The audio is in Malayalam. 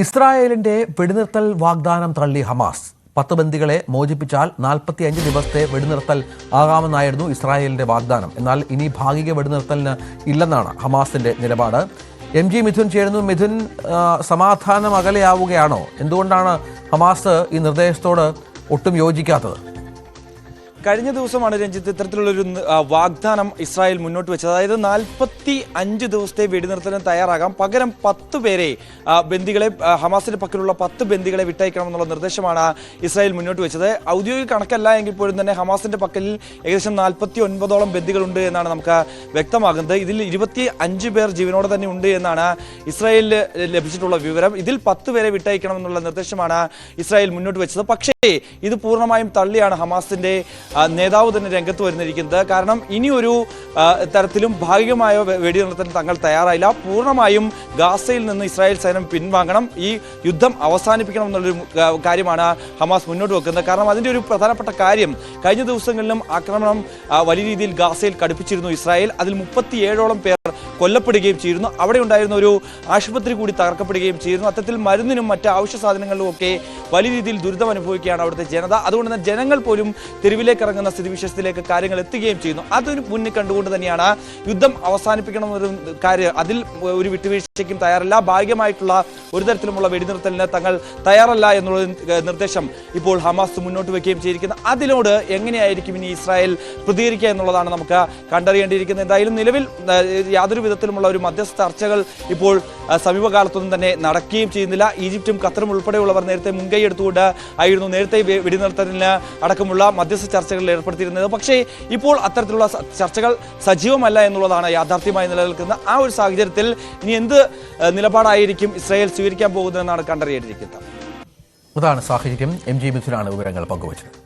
ഇസ്രായേലിന്റെ വെടിനിർത്തൽ വാഗ്ദാനം തള്ളി ഹമാസ്. 10 ബന്ദികളെ മോചിപ്പിച്ചാൽ 45 ദിവസത്തെ വെടിനിർത്തൽ ആകാമെന്നായിരുന്നു ഇസ്രായേലിന്റെ വാഗ്ദാനം. എന്നാൽ ഇനി ഭാഗിക വെടിനിർത്തലിന് ഇല്ലെന്നാണ് ഹമാസിന്റെ നിലപാട്. MG മിഥുൻ ചേരുന്നു. മിഥുൻ, സമാധാനം അകലെയാവുകയാണോ? എന്തുകൊണ്ടാണ് ഹമാസ് ഈ നിർദ്ദേശത്തോട് ഒട്ടും യോജിക്കാത്തത്? കഴിഞ്ഞ ദിവസമാണ് രഞ്ജിത്ത് ഇത്തരത്തിലുള്ളൊരു വാഗ്ദാനം ഇസ്രായേൽ മുന്നോട്ട് വെച്ചത്. അതായത് 45 ദിവസത്തെ വെടിനിർത്തലിന് തയ്യാറാകാം, പകരം 10 പേരെ ബന്ദികളെ, ഹമാസിന്റെ പക്കലുള്ള 10 ബന്ദികളെ വിട്ടയക്കണമെന്നുള്ള നിർദ്ദേശമാണ് ഇസ്രായേൽ മുന്നോട്ട് വെച്ചത്. ഔദ്യോഗിക കണക്കല്ല എങ്കിൽ പോലും തന്നെ ഹമാസിന്റെ പക്കലിൽ ഏകദേശം 49ഓളം ബന്ദികളുണ്ട് എന്നാണ് നമുക്ക് വ്യക്തമാകുന്നത്. ഇതിൽ 25 പേർ ജീവനോടെ തന്നെ ഉണ്ട് എന്നാണ് ഇസ്രായേലിന് ലഭിച്ചിട്ടുള്ള വിവരം. ഇതിൽ 10 പേരെ വിട്ടയക്കണമെന്നുള്ള നിർദ്ദേശമാണ് ഇസ്രായേൽ മുന്നോട്ട് വെച്ചത്. പക്ഷേ ഇത് പൂർണ്ണമായും തള്ളിയാണ് ഹമാസിന്റെ നേതാവ് തന്നെ രംഗത്ത് വരുന്നിരിക്കുന്നത്. കാരണം ഇനിയൊരു തരത്തിലും ഭാഗികമായ വെടിനിർത്തലിന് തങ്ങൾ തയ്യാറായില്ല. പൂർണ്ണമായും ഗാസയിൽ നിന്ന് ഇസ്രായേൽ സൈന്യം പിൻവാങ്ങണം, ഈ യുദ്ധം അവസാനിപ്പിക്കണം എന്നുള്ളൊരു കാര്യമാണ് ഹമാസ് മുന്നോട്ട് വെക്കുന്നത്. കാരണം അതിൻ്റെ ഒരു പ്രധാനപ്പെട്ട കാര്യം, കഴിഞ്ഞ ദിവസങ്ങളിലും ആക്രമണം വലിയ രീതിയിൽ ഗാസയിൽ കടുപ്പിച്ചിരുന്നു ഇസ്രായേൽ. അതിൽ 37ഓളം പേർ കൊല്ലപ്പെടുകയും ചെയ്തിരുന്നു. അവിടെ ഉണ്ടായിരുന്ന ഒരു ആശുപത്രി കൂടി തകർക്കപ്പെടുകയും ചെയ്തിരുന്നു. അത്തരത്തിൽ മരുന്നിനും മറ്റ് അവശ്യ സാധനങ്ങളിലും ഒക്കെ വലിയ രീതിയിൽ ദുരിതം അനുഭവിക്കുകയാണ് അവിടുത്തെ ജനത. അതുകൊണ്ട് തന്നെ ജനങ്ങൾ പോലും തെരുവിലേക്ക് ഇറങ്ങുന്ന സ്ഥിതിവിശേഷത്തിലേക്ക് കാര്യങ്ങൾ എത്തുകയും ചെയ്യുന്നു. അതൊരു മുന്നിൽ കണ്ടുകൊണ്ട് തന്നെയാണ് യുദ്ധം അവസാനിപ്പിക്കണമെന്നൊരു കാര്യം, അതിൽ ഒരു വിട്ടുവീഴ്ചയ്ക്കും തയ്യാറല്ല, ഭാഗികമായിട്ടുള്ള ഒരു തരത്തിലുമുള്ള വെടിനിർത്തലിന് തങ്ങൾ തയ്യാറല്ല എന്നുള്ള നിർദ്ദേശം ഇപ്പോൾ ഹമാസ് മുന്നോട്ട് വയ്ക്കുകയും ചെയ്തിരിക്കുന്നത്. അതിനോട് എങ്ങനെയായിരിക്കും ഇനി ഇസ്രായേൽ പ്രതികരിക്കുക എന്നുള്ളതാണ് നമുക്ക് കണ്ടറിയേണ്ടിയിരിക്കുന്നത്. എന്തായാലും നിലവിൽ യാതൊരു വിധത്തിലുമുള്ള ഒരു മധ്യസ്ഥ ചർച്ചകൾ ഇപ്പോൾ സമീപകാലത്തൊന്നും തന്നെ നടക്കുകയും ചെയ്യുന്നില്ല. ഈജിപ്തും ഖത്തറും ഉൾപ്പെടെയുള്ളവർ നേരത്തെ മുൻകൈ എടുത്തുകൊണ്ട് ആയിരുന്നു നേരത്തെ വെടിനിർത്തലിന് അടക്കമുള്ള മധ്യസ്ഥ ചർച്ചകളിൽ ഏർപ്പെടുത്തിയിരുന്നത്. പക്ഷേ ഇപ്പോൾ അത്തരത്തിലുള്ള ചർച്ചകൾ സജീവമല്ല എന്നുള്ളതാണ് യാഥാർത്ഥ്യമായി നിലനിൽക്കുന്ന. ആ ഒരു സാഹചര്യത്തിൽ ഇനി എന്ത് നിലപാടായിരിക്കും ഇസ്രായേൽ സ്വീകരിക്കാൻ പോകുന്നതെന്നാണ് കണ്ടറിയേണ്ടിയിരിക്കുന്നത്. അതാണ് സാഹചര്യം. MG മിഥുനാണ് വിവരങ്ങൾ പങ്കുവച്ചത്.